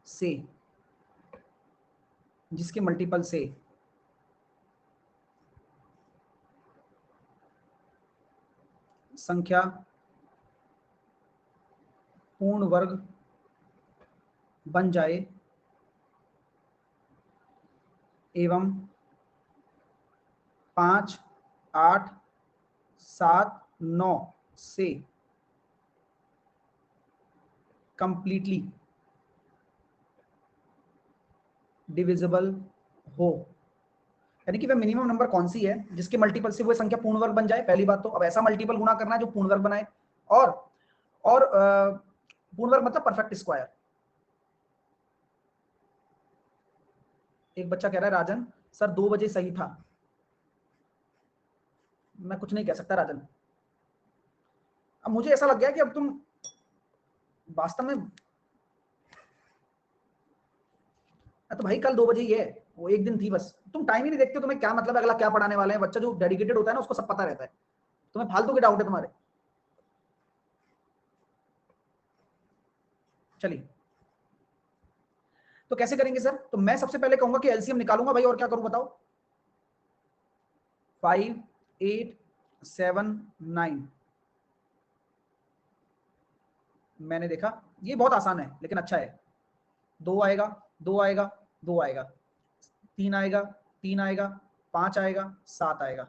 से, जिसके मल्टीपल से संख्या पूर्ण वर्ग बन जाए एवं 5 8 7 9 से कंप्लीटली डिविजिबल हो, यानी कि वह मिनिमम नंबर कौन सी है जिसके मल्टीपल से वो संख्या पूर्ण वर्ग बन जाए, पहली बात तो, अब ऐसा मल्टीपल गुणा करना है जो पूर्ण वर्ग बनाए, और पूर्ण वर्ग मतलब परफेक्ट स्क्वायर। एक बच्चा कह रहा है राजन सर 2 बजे सही था, मैं कुछ नहीं कह सकता राजन, अब मुझे ऐसा लग गया कि अब तुम वास्तव में, तो भाई कल 2 बजे ही है, वो एक दिन थी बस, तुम टाइम ही नहीं देखते हो, तुम्हें क्या मतलब अगला क्या पढ़ाने वाले हैं, बच्चा जो डेडिकेटेड होता है ना उसको सब पता रहता है, तुम्हें फालतू के डाउट है तुम्हारे। चलिए तो कैसे करेंगे सर, तो मैं सबसे पहले कहूंगा कि एलसीएम निकालूंगा भाई, और क्या करूं बताओ, 5 8 7 9, मैंने देखा ये बहुत आसान है लेकिन अच्छा है, 2 आएगा 2 आएगा 2 आएगा, 3 आएगा 3 आएगा, 5 आएगा 7 आएगा।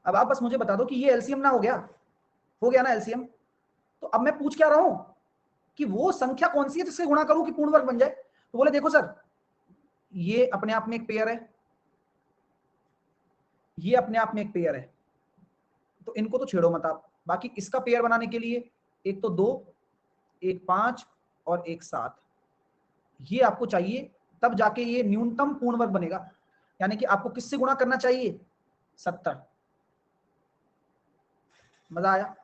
अब आप बस मुझे बता दो कि ये एलसीएम ना हो गया ना एलसीएम, तो अब मैं पूछ क्या रहा हूं कि वो संख्या कौन सी है जिससे गुणा करूं कि पूर्ण वर्ग बन जाए, तो बोले देखो सर ये अपने आप में एक पेयर है, ये अपने आप में एक पेयर है, तो इनको तो छेड़ो मत आप, बाकी इसका पेयर बनाने के लिए एक तो 2 एक 5 और एक 7, ये आपको चाहिए, तब जाके ये न्यूनतम पूर्ण वर्ग बनेगा, यानी कि आपको किससे गुणा करना चाहिए 70, मजा आया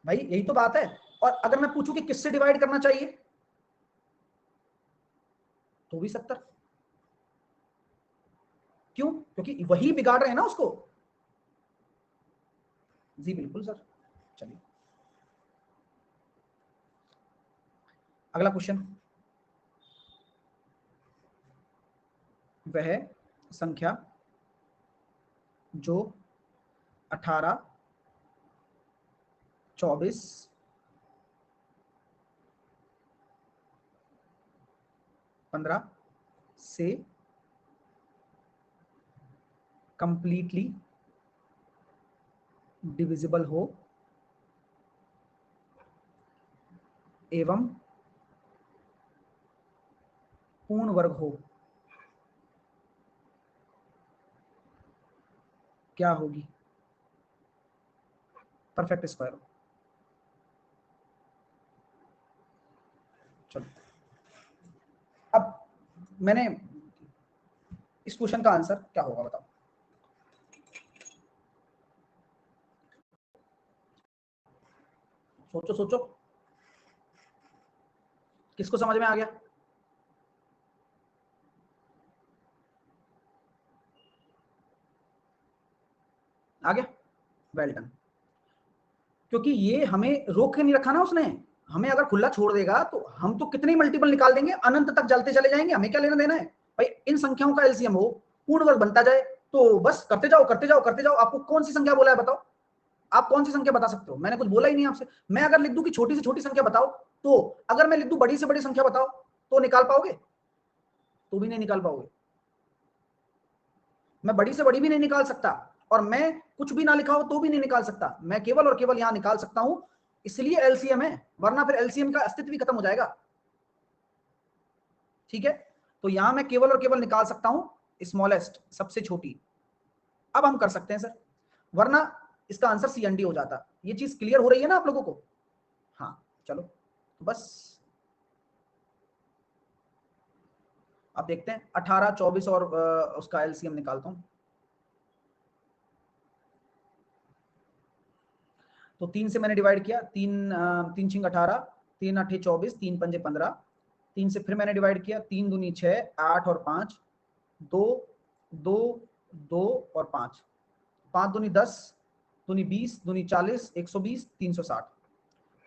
भाई? यही तो बात है। और अगर मैं पूछूं कि किससे डिवाइड करना चाहिए, तो भी 70। क्यों? क्योंकि वही बिगाड़ रहे हैं ना उसको। जी बिल्कुल सर। चलिए अगला क्वेश्चन। वह संख्या जो 18, 24, 15 से कंप्लीटली डिविजिबल हो एवं पूर्ण वर्ग हो, क्या होगी? परफेक्ट स्क्वायर हो। चलो अब मैंने इस क्वेश्चन का आंसर क्या होगा बताओ? सोचो सोचो, किसको समझ में आ गया? आ गया? Well done. क्योंकि ये हमें रोक के नहीं रखा ना उसने। हमें अगर खुला छोड़ देगा तो हम तो कितने मल्टीपल निकाल देंगे, अनंत तक जलते चले जाएंगे, हमें क्या लेना देना है भाई? इन संख्याओं का एलसीएम हो, पूर्ण वर्ग बनता जाए, तो बस करते जाओ करते जाओ करते जाओ। आपको कौन सी संख्या बोला है बताओ? आप कौन सी संख्या बता सकते हो? मैंने कुछ बोला ही नहीं आपसे। मैं अगर लिख दूं कि छोटी से छोटी संख्या बताओ, तो अगर मैं लिख दूं बड़ी से बड़ी संख्या बताओ, तो निकाल पाओगे? तो भी नहीं निकाल पाओगे। मैं बड़ी से बड़ी भी नहीं निकाल सकता, और मैं कुछ भी ना लिखा हो तो भी नहीं निकाल सकता। मैं केवल और केवल यहां निकाल सकता हूं, इसलिए एलसीएम है, वरना फिर एलसीएम का अस्तित्व भी खत्म हो जाएगा। ठीक है, तो यहां मैं केवल और केवल निकाल सकता हूं स्मॉलेस्ट, सबसे छोटी। अब हम कर सकते हैं सर, वरना इसका आंसर सीएनडी हो जाता। ये चीज क्लियर हो रही है ना आप लोगों को? हाँ चलो, तो बस अब देखते हैं 18, 24 और उसका एलसीएम निकालता हूं। तो 3 से मैंने डिवाइड किया, 3 छिंग 18, 3 8 24, 3 पंजे 15। 3 से फिर मैंने डिवाइड किया, 3 दूनी 6, 8 और 5, 2 2 2 और 5, 5 दूनी 10, दूनी 20, दूनी 40, 120, 360।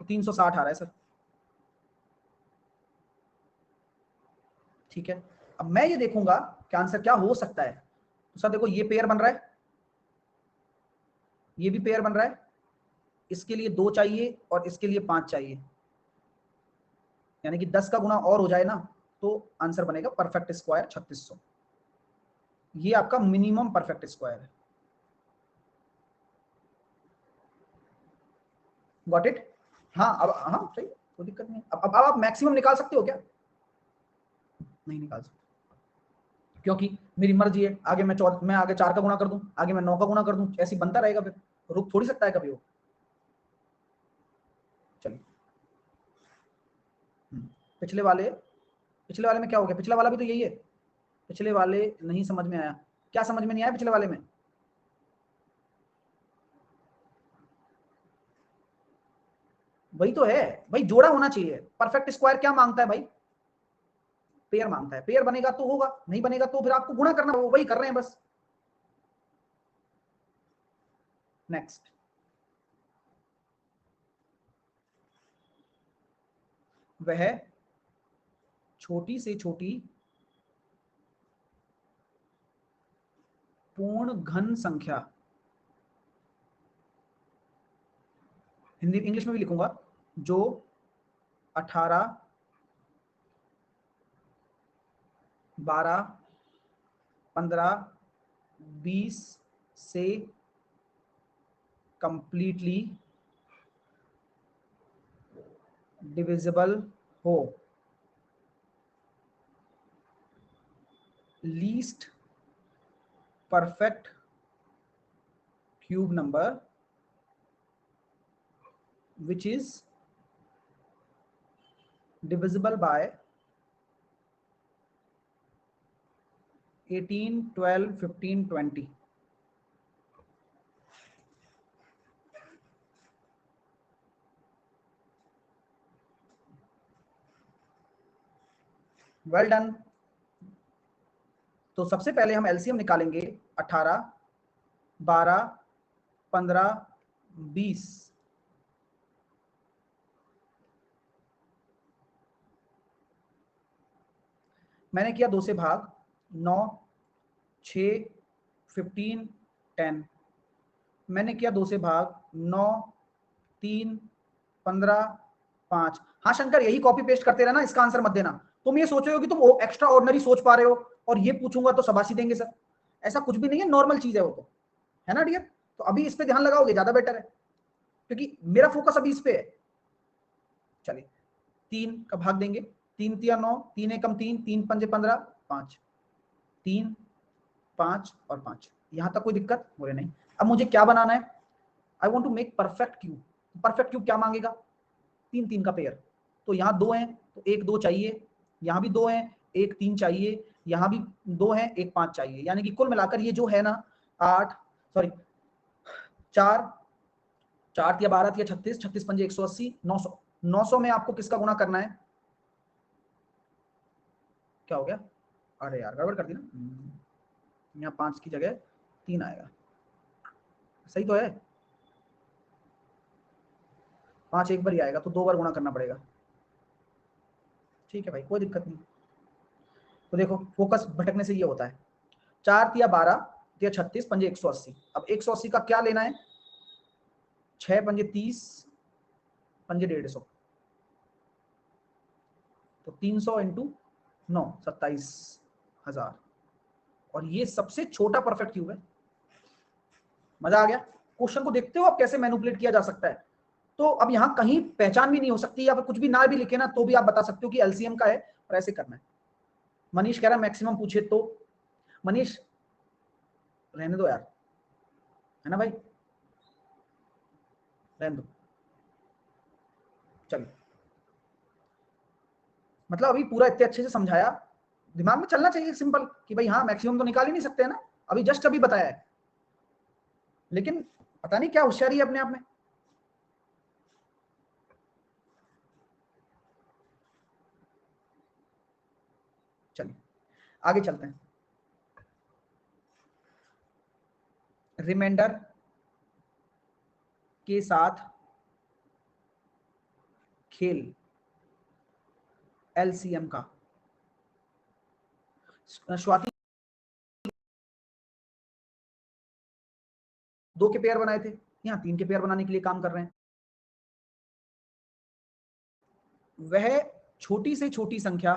तो 360 आ रहा है सर। ठीक है, अब मैं ये देखूंगा कि आंसर क्या हो सकता है। तो सर देखो, ये पेयर बन रहा है, ये भी पेयर बन रहा है, इसके लिए 2 चाहिए और इसके लिए 5 चाहिए, यानी कि 10 का गुना और हो जाए ना, तो आंसर बनेगा परफेक्ट स्क्वायर 3600। ये आपका मिनिमम परफेक्ट स्क्वायर है। Got it? हाँ अब हाँ सही, कोई दिक्कत नहीं। अब आप मैक्सिमम निकाल सकते हो क्या? नहीं निकाल सकते, क्योंकि मेरी मर्जी है। आगे मैं आगे 4 का गुना कर दूं, आगे मैं 9 का गुना कर दूं, ऐसे ही बनता रहेगा, फिर रुक थोड़ी सकता है कभी वो। चलिए पिछले वाले, पिछले वाले में क्या हो गया? पिछला वाला भी तो यही है। पिछले वाले नहीं समझ में आया, क्या समझ में नहीं आया पिछले वाले में? वही तो है भाई, जोड़ा होना चाहिए। परफेक्ट स्क्वायर क्या मांगता है भाई? पेयर मांगता है। पेयर बनेगा तो होगा, नहीं बनेगा तो फिर आपको गुणा करना, वही कर रहे हैं बस। नेक्स्ट, वह छोटी से छोटी पूर्ण घन संख्या, हिंदी इंग्लिश में भी लिखूंगा, जो 18, 12, 15, 20 से कंप्लीटली डिविजिबल हो, least perfect cube number which is divisible by 18, 12, 15, 20। Well done. तो सबसे पहले हम एलसीएम निकालेंगे 18, 12, 15, 20। मैंने किया 2 से भाग, 9, 6, 15, 10। मैंने किया 2 से भाग, 9, 3, 15, 5। हाँ शंकर, यही कॉपी पेस्ट करते रहना, इसका आंसर मत देना। तुम ये सोच रहे हो कि तुम एक्स्ट्रा ऑर्डिनरी सोच पा रहे हो और ये पूछूंगा तो शाबाशी देंगे सर, ऐसा कुछ भी नहीं है, नॉर्मल चीज है वो तो, है ना डियर। तो अभी इस पे ध्यान लगाओगे ज्यादा बेटर है, क्योंकि मेरा फोकस अभी इस पे है। चलिए 3 का भाग देंगे, 3 तिया 9, 3 एकम 3, 3 पंजे 15, 5, 3, 5 और 5। यहां तक कोई दिक्कत? बोले नहीं। अब मुझे क्या बनाना है? I want to make perfect cube. Perfect cube क्या मांगेगा? 3 3 का पेयर। तो यहाँ 2 है तो 1 2 चाहिए, यहाँ भी 2 है 1 3 चाहिए, यहाँ भी 2 है 1 5 चाहिए। यानी कि कुल मिलाकर ये जो है ना 8, सॉरी 4, 4 तिया 12 तिया 36, 36 पंजे 180, 900। 900 में आपको किसका गुणा करना है? क्या हो गया? अरे यार गड़बड़ कर दी ना, यहाँ 5 की जगह 3 आएगा, सही तो है। 5 एक बार ही आएगा तो 2 बार गुणा करना पड़ेगा। ठीक है भाई, कोई दिक्कत नहीं। तो देखो फोकस भटकने से ये होता है। 4 तिया 12 तिया 36 पंजे 180। अब 180 का क्या लेना है? 6 पंजे 30 पंजे 150, तो 300 इंटू 9 27,000। और ये सबसे छोटा परफेक्ट क्यूब है। मजा आ गया? क्वेश्चन को देखते हो आप कैसे मैनिपुलेट किया जा सकता है। तो अब यहाँ कहीं पहचान भी नहीं हो सकती, या फिर कुछ भी ना भी लिखे ना तो भी आप बता सकते हो कि एलसीएम का है और ऐसे करना है। मनीष कह रहा है मैक्सिमम पूछे तो। मनीष रहने दो यार, है ना भाई, रहने दो। चलिए, मतलब अभी पूरा इतने अच्छे से समझाया, दिमाग में चलना चाहिए सिंपल कि भाई हाँ मैक्सिमम तो निकाल ही नहीं सकते है ना, अभी जस्ट अभी बताया है। लेकिन पता नहीं क्या होशियारी है अपने आप में। चलिए आगे चलते हैं। रिमाइंडर के साथ खेल एलसीएम का। स्वाति 2 के पेयर बनाए थे, यहाँ 3 के पेयर बनाने के लिए काम कर रहे हैं। वह छोटी से छोटी संख्या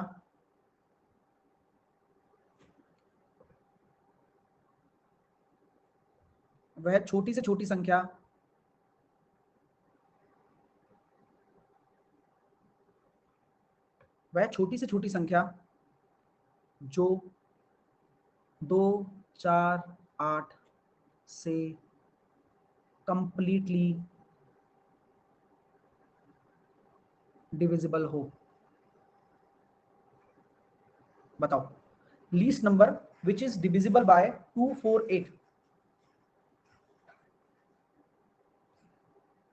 वह छोटी से छोटी संख्या वह छोटी से छोटी संख्या जो 2 4 8 से कंप्लीटली डिविजिबल हो। बताओ least number which is divisible by 248।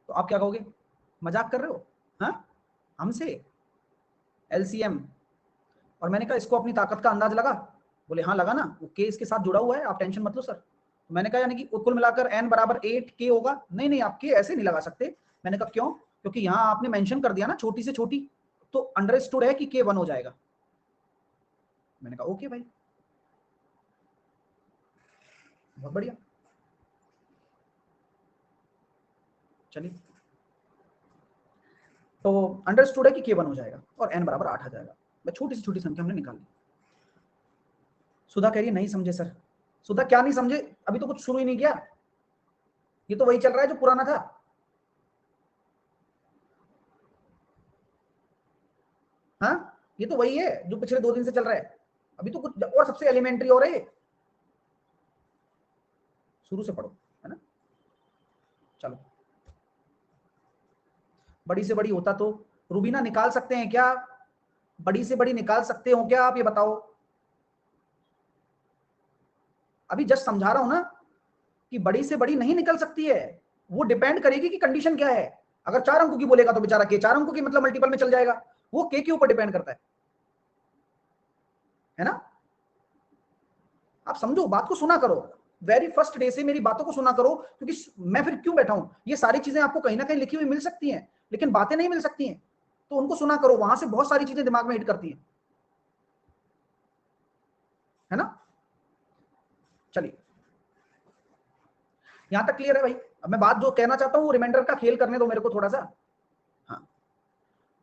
तो आप क्या कहोगे? मजाक कर रहे हो? हाँ हमसे एलसीएम। और मैंने कहा इसको अपनी ताकत का अंदाज लगा। बोले हाँ लगा ना, वो के इसके साथ जुड़ा हुआ है, आप टेंशन मत लो सर। मैंने कहा यानी कि कुल मिलाकर n बराबर 8 के होगा। नहीं नहीं, आप के ऐसे नहीं लगा सकते। मैंने कहा क्यों? क्योंकि यहाँ आपने मेंशन कर दिया ना छोटी से छोटी, तो अंडरस्टूड है कि के 1 हो जाएगा। मैंने कहा ओके भाई, बहुत बढ़िया। चलिए, तो अंडरस्टूड है कि के 1 हो जाएगा और n बराबर 8 आ जाएगा। छोटी से छोटी संख्या हमने निकाल ली। सुधा कह रही है नहीं समझे सर। सुधा क्या नहीं समझे? अभी तो कुछ शुरू ही नहीं किया, ये तो वही चल रहा है जो पुराना था। हाँ ये तो वही है जो पिछले 2 दिन से चल रहा है। अभी तो कुछ और सबसे एलिमेंट्री हो रही है, शुरू से पढ़ो, है ना। चलो, बड़ी से बड़ी होता तो रूबीना निकाल सकते हैं क्या? बड़ी से बड़ी निकाल सकते हो क्या आप, ये बताओ। अभी जस्ट समझा रहा हूं ना कि बड़ी से बड़ी नहीं निकल सकती है, वो डिपेंड करेगी कि कंडीशन क्या है। अगर 4 अंकों की बोलेगा तो बेचारा के 4 अंकों की मतलब मल्टीपल में चल जाएगा, वो के ऊपर डिपेंड करता है। है ना? आप समझो, बात को सुना करो, वेरी फर्स्ट डे से मेरी बातों को सुना करो, क्योंकि मैं फिर क्यों बैठा हूं, ये सारी चीजें आपको कहीं ना कहीं लिखी हुई मिल सकती हैं, लेकिन बातें नहीं मिल सकती हैं, तो उनको सुना करो, वहां से बहुत सारी चीजें दिमाग में हिट करती हैं, है ना? चलिए, यहां तक क्लियर है भाई? अब मैं बात जो कहना चाहता हूं वो रिमाइंडर का खेल करने दो मेरे को थोड़ा सा। हाँ,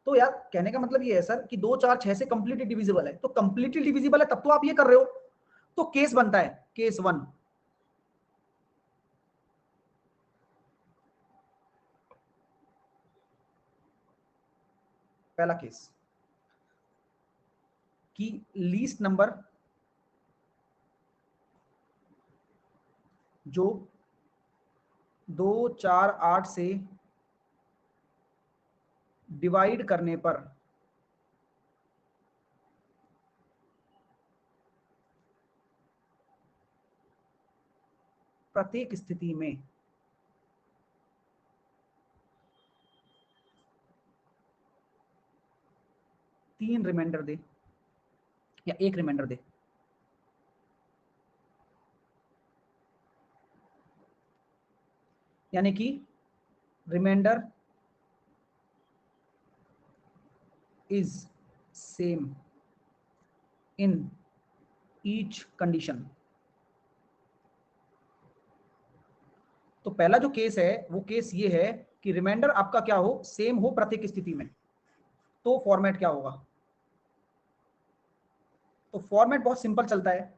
तो यार कहने का मतलब ये है सर कि 2 4 6 से कंप्लीटली डिविजिबल है, तो कंप्लीटली डिविजिबल है तब तो आप ये कर रहे हो, तो केस बनता है केस 1, पहला केस कि लीस्ट नंबर जो 2 4 8 से डिवाइड करने पर प्रत्येक स्थिति में तीन रिमाइंडर दे या एक रिमाइंडर दे। यानी कि remainder is same in each condition. तो पहला जो केस है वो केस ये है कि रिमाइंडर आपका क्या हो, सेम हो प्रत्येक स्थिति में। तो फॉर्मेट क्या होगा? तो फॉर्मेट बहुत सिंपल चलता है,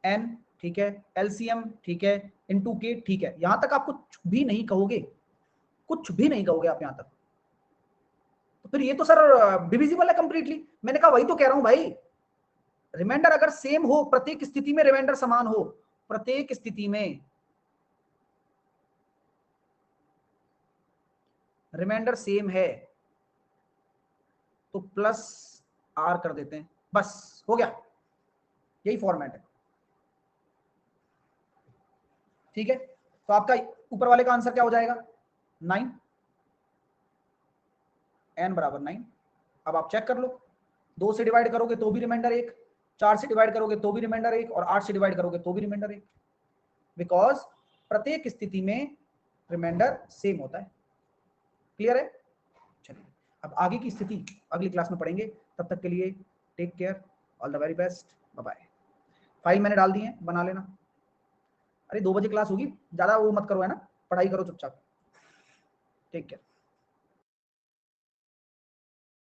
एन ठीक है, एलसीएम ठीक है, इनटू के ठीक है, यहां तक आप कुछ भी नहीं कहोगे, कुछ भी नहीं कहोगे आप यहां तक, तो फिर ये तो सर डिविजिबल है कंप्लीटली। मैंने कहा वही तो कह रहा हूं भाई, रिमाइंडर अगर सेम हो, प्रत्येक स्थिति में रिमाइंडर समान हो, प्रत्येक स्थिति में रिमाइंडर सेम है तो प्लस आर कर देते हैं, बस हो गया, यही फॉर्मेट है। ठीक है, तो आपका ऊपर वाले का आंसर क्या हो जाएगा? 9, एन बराबर 9। अब आप चेक कर लो, 2 से डिवाइड करोगे तो भी रिमाइंडर 1, 4 से डिवाइड करोगे तो भी रिमाइंडर 1, और 8 से डिवाइड करोगे तो भी रिमाइंडर 1, बिकॉज प्रत्येक स्थिति में रिमाइंडर सेम होता है। क्लियर है? चलिए, अब आगे की स्थिति अगली क्लास में पढ़ेंगे, तब तक के लिए take care, all the very best, bye bye. File मैंने डाल दी है, बना लेना। अरे 2 बजे क्लास होगी, ज्यादा वो मत करो, है ना, पढ़ाई करो चुपचाप। Take care.